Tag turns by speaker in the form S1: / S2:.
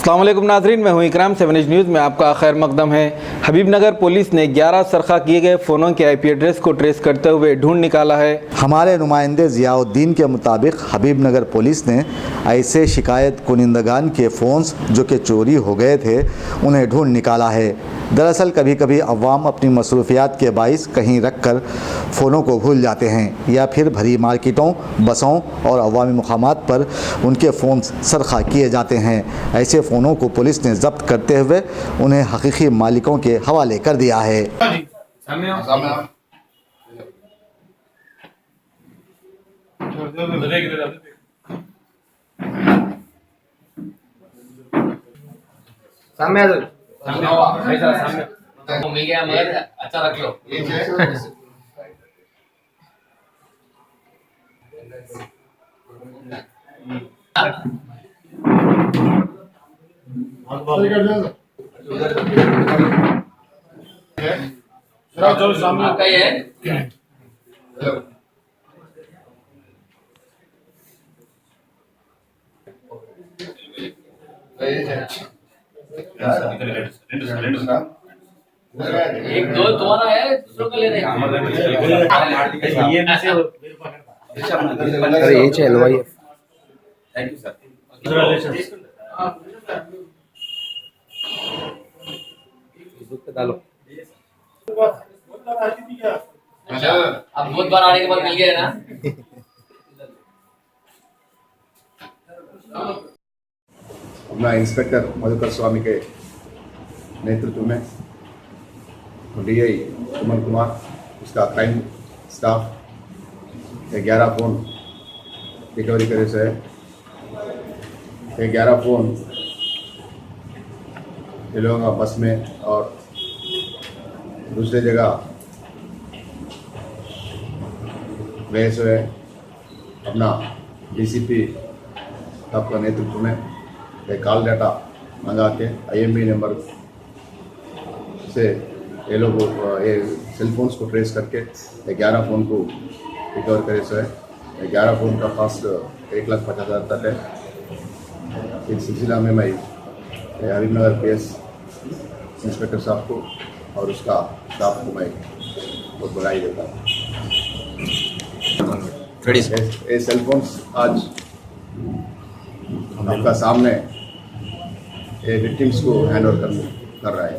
S1: अस्सलाम वालेकुम नाज़रीन, मैं हूं इकराम। 7 एज न्यूज़ में आपका खैर मकदम है। हबीबनगर पुलिस ने 11 सरखा किए गए फ़ोनों के IP एड्रेस को ट्रेस करते हुए ढूंढ निकाला है।
S2: हमारे नुमाइंदे ज़ियाउद्दीन के मुताबिक हबीबनगर पुलिस ने ऐसे शिकायत कुनिंदगान के फ़ोन्स जो कि चोरी हो गए थे उन्हें ढूंढ निकाला है। दरअसल कभी कभी अवाम अपनी मसरूफियात के बाइस कहीं रख कर फ़ोनों को भूल जाते हैं या फिर भरी मार्केटों, बसों और अवामी मुकामात पर उनके फ़ोन्स सरखा किए जाते हैं। ऐसे फ़ोनों को पुलिस ने जब्त करते हुए उन्हें हकीकी मालिकों के हवाले कर दिया है।
S3: सामने मिल गया मगर अच्छा रख लो। आपका ये है एक दो तुम्हारा है, दूसरों का ले रहे हैं।
S4: अरे ये चल भाई,
S3: थैंक यू सर।
S4: डालो।
S3: अच्छा, अब बहुत बार आने के बाद मिल गया ना।
S5: अपना इंस्पेक्टर मधुकर स्वामी के नेतृत्व में DI उमर कुमार, उसका क्राइम स्टाफ 11 फ़ोन रिकवरी करे से 11 फ़ोन ये लोगों का बस में और दूसरे जगह गए से अपना DCP आपका नेतृत्व में एक कॉल डाटा मंगा के IMEI नंबर से ये लोग ये सेल फोन्स को ट्रेस करके 11 फ़ोन को रिकवर करे से 11 फ़ोन का कॉस्ट 1,50,000 तक है। इस सिलसिला में मैं हबीबनगर PS इंस्पेक्टर साहब को और उसका स्टाफ को मैं बहुत बधाई देता हूँ। ये सेल फोन्स आज आपका सामने ये विक्टिम्स को हैंड ओवर कर रहा है।